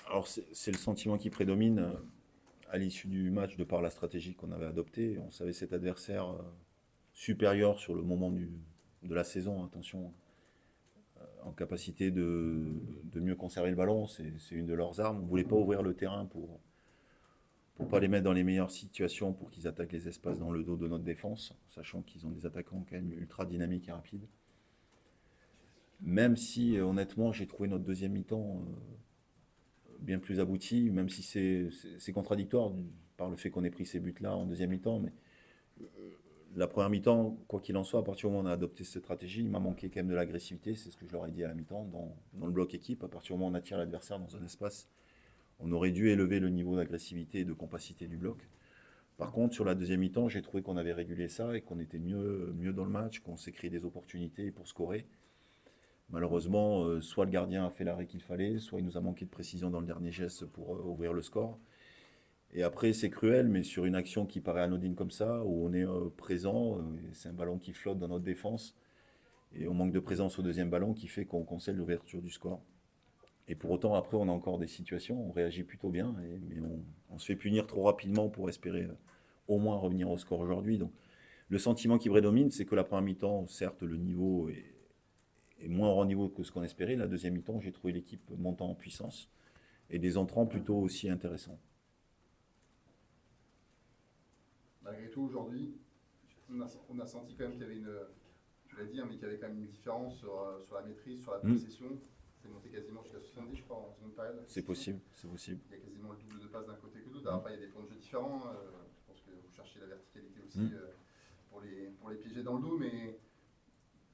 Alors c'est le sentiment qui prédomine à l'issue du match de par la stratégie qu'on avait adoptée. On savait cet adversaire supérieur sur le moment de la saison, attention, en capacité de mieux conserver le ballon, c'est une de leurs armes. On ne voulait pas ouvrir le terrain pour pas les mettre dans les meilleures situations pour qu'ils attaquent les espaces dans le dos de notre défense, sachant qu'ils ont des attaquants quand même ultra dynamiques et rapides. Même si honnêtement j'ai trouvé notre deuxième mi-temps bien plus abouti, même si c'est contradictoire par le fait qu'on ait pris ces buts-là en deuxième mi-temps, mais la première mi-temps, quoi qu'il en soit, à partir du moment où on a adopté cette stratégie, il m'a manqué quand même de l'agressivité, c'est ce que je leur ai dit à la mi-temps, dans le bloc équipe, à partir du moment où on attire l'adversaire dans un espace, on aurait dû élever le niveau d'agressivité et de compacité du bloc. Par contre, sur la deuxième mi-temps, j'ai trouvé qu'on avait régulé ça et qu'on était mieux dans le match, qu'on s'est créé des opportunités pour scorer. Malheureusement, soit le gardien a fait l'arrêt qu'il fallait, soit il nous a manqué de précision dans le dernier geste pour ouvrir le score. Et après, c'est cruel, mais sur une action qui paraît anodine comme ça, où on est présent, c'est un ballon qui flotte dans notre défense, et on manque de présence au deuxième ballon qui fait qu'on concède l'ouverture du score. Et pour autant, après, on a encore des situations, on réagit plutôt bien, mais on se fait punir trop rapidement pour espérer au moins revenir au score aujourd'hui. Donc, le sentiment qui prédomine, c'est que la première mi-temps, certes, le niveau est moins au rendez-vous que ce qu'on espérait. La deuxième mi-temps, j'ai trouvé l'équipe montant en puissance et des entrants plutôt aussi intéressants. Malgré tout, aujourd'hui, on a senti quand même qu'il y avait tu l'as dit, hein, mais qu'il y avait quand même une différence sur la maîtrise, sur la possession. C'est monté quasiment jusqu'à 70, je crois, en seconde période. C'est possible, c'est possible. Il y a quasiment le double de passes d'un côté que de l'autre. Après, il y a des plans de jeu différents. Je pense que vous cherchez la verticalité aussi pour les piéger dans le dos, mais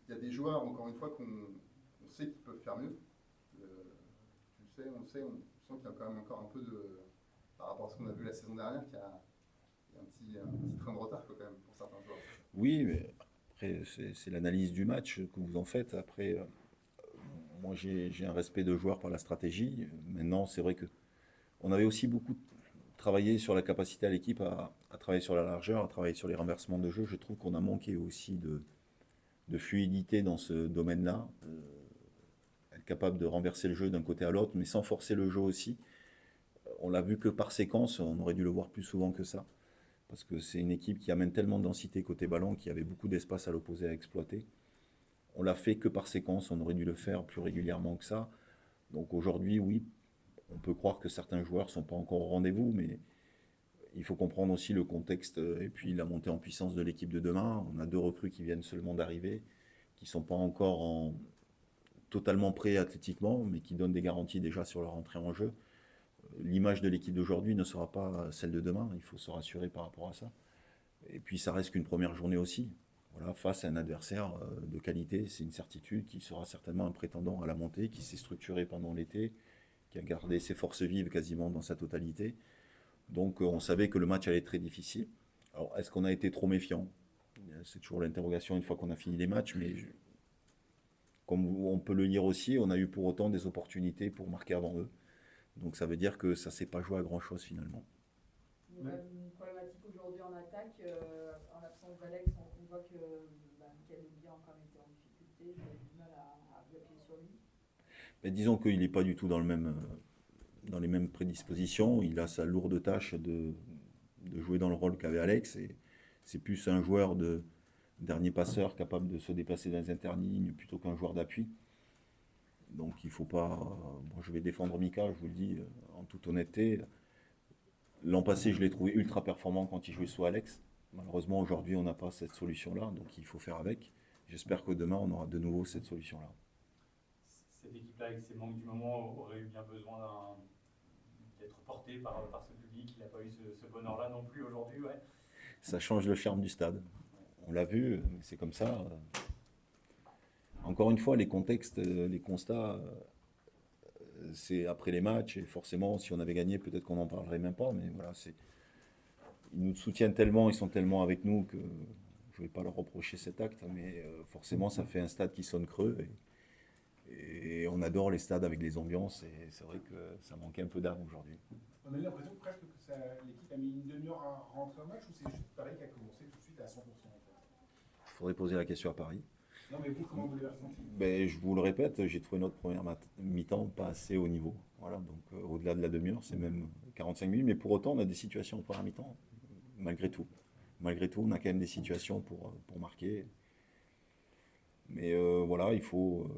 il y a des joueurs, encore une fois, qu'on sait qu'ils peuvent faire mieux. Tu le sais, on le sait, on sent qu'il y a quand même encore un peu de. Par rapport à ce qu'on a vu la saison dernière, qu'il y a un petit train de retard quand même pour certains joueurs. Oui, mais après, c'est l'analyse du match que vous en faites. Après, moi, j'ai un respect de joueur par la stratégie. Maintenant, c'est vrai que on avait aussi beaucoup travaillé sur la capacité à l'équipe à travailler sur la largeur, à travailler sur les renversements de jeu. Je trouve qu'on a manqué aussi de fluidité dans ce domaine-là. Être capable de renverser le jeu d'un côté à l'autre, mais sans forcer le jeu aussi. On l'a vu que par séquence, on aurait dû le voir plus souvent que ça. Parce que c'est une équipe qui amène tellement de densité côté ballon qu'il y avait beaucoup d'espace à l'opposé à exploiter. On l'a fait que par séquence, on aurait dû le faire plus régulièrement que ça. Donc aujourd'hui, oui, on peut croire que certains joueurs ne sont pas encore au rendez-vous, mais il faut comprendre aussi le contexte et puis la montée en puissance de l'équipe de demain. On a deux recrues qui viennent seulement d'arriver, qui ne sont pas encore totalement prêts athlétiquement, mais qui donnent des garanties déjà sur leur entrée en jeu. L'image de l'équipe d'aujourd'hui ne sera pas celle de demain, il faut se rassurer par rapport à ça. Et puis ça reste qu'une première journée aussi. Voilà, face à un adversaire de qualité, c'est une certitude qui sera certainement un prétendant à la montée, qui s'est structuré pendant l'été, qui a gardé ses forces vives quasiment dans sa totalité. Donc on savait que le match allait être très difficile. Alors est-ce qu'on a été trop méfiant? C'est toujours l'interrogation une fois qu'on a fini les matchs, mais comme on peut le lire aussi, on a eu pour autant des opportunités pour marquer avant eux. Donc ça veut dire que ça ne s'est pas joué à grand-chose finalement. Il y a une problématique aujourd'hui en attaque. En l'absence d'Alex, on voit que Michael Obi a encore été en difficulté. J'ai du mal à appuyer sur lui. Mais disons qu'il n'est pas du tout dans les mêmes prédispositions. Il a sa lourde tâche de jouer dans le rôle qu'avait Alex. Et c'est plus un joueur de dernier passeur capable de se déplacer dans les interlignes plutôt qu'un joueur d'appui. Donc il faut pas. Bon, je vais défendre Mika, je vous le dis en toute honnêteté. L'an passé, je l'ai trouvé ultra performant quand il jouait sous Alex. Malheureusement, aujourd'hui, on n'a pas cette solution-là, donc il faut faire avec. J'espère que demain, on aura de nouveau cette solution-là. Cette équipe-là, avec ses manques du moment, aurait eu bien besoin d'être portée par ce public. Il n'a pas eu ce bonheur-là non plus aujourd'hui. Ouais. Ça change le charme du stade. On l'a vu, c'est comme ça. Encore une fois, les contextes, les constats, c'est après les matchs, et forcément, si on avait gagné, peut-être qu'on n'en parlerait même pas, mais voilà, ils nous soutiennent tellement, ils sont tellement avec nous que je ne vais pas leur reprocher cet acte, mais forcément, ça fait un stade qui sonne creux, et on adore les stades avec les ambiances, et c'est vrai que ça manquait un peu d'âme aujourd'hui. On a eu l'impression presque que l'équipe a mis une demi-heure à rentrer au match, ou c'est juste Paris qui a commencé tout de suite à 100% en fait? Il faudrait poser la question à Paris. Non mais vous, comment vous l'avez ressenti? Ben, je vous le répète, j'ai trouvé notre première mi-temps pas assez haut niveau. Voilà, donc au-delà au-delà de la demi-heure, c'est même 45 minutes. Mais pour autant, on a des situations au première mi-temps, malgré tout. Malgré tout, on a quand même des situations pour marquer. Mais voilà, il faut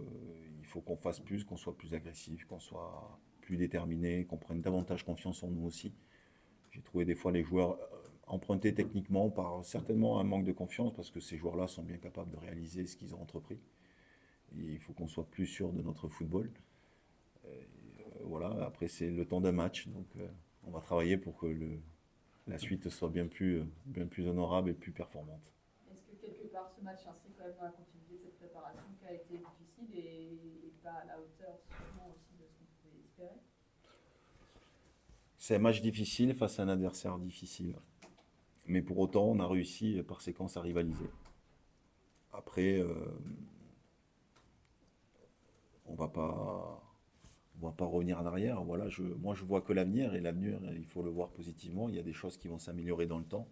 qu'on fasse plus, qu'on soit plus agressif, qu'on soit plus déterminé, qu'on prenne davantage confiance en nous aussi. J'ai trouvé des fois les joueurs empruntés techniquement par certainement un manque de confiance parce que ces joueurs-là sont bien capables de réaliser ce qu'ils ont entrepris. Et il faut qu'on soit plus sûr de notre football. Voilà, après c'est le temps d'un match, donc on va travailler pour que la suite soit bien plus honorable et plus performante. Est-ce que quelque part ce match s'inscrit quand même dans la continuité de cette préparation qui a été difficile et pas à la hauteur sûrement aussi de ce qu'on pouvait espérer? C'est un match difficile face à un adversaire difficile. Mais pour autant, on a réussi par séquence à rivaliser. Après, on va pas revenir en arrière. Voilà, moi, je vois que l'avenir, et l'avenir, il faut le voir positivement. Il y a des choses qui vont s'améliorer dans le temps.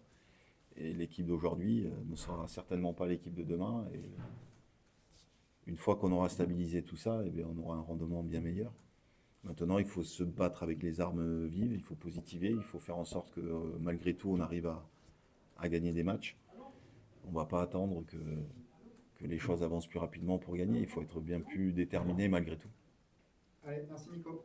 Et l'équipe d'aujourd'hui ne sera certainement pas l'équipe de demain. Et une fois qu'on aura stabilisé tout ça, eh bien, on aura un rendement bien meilleur. Maintenant, il faut se battre avec les armes vives, il faut positiver, il faut faire en sorte que malgré tout, on arrive à gagner des matchs. On ne va pas attendre que les choses avancent plus rapidement pour gagner. Il faut être bien plus déterminé malgré tout. Allez, merci Nico.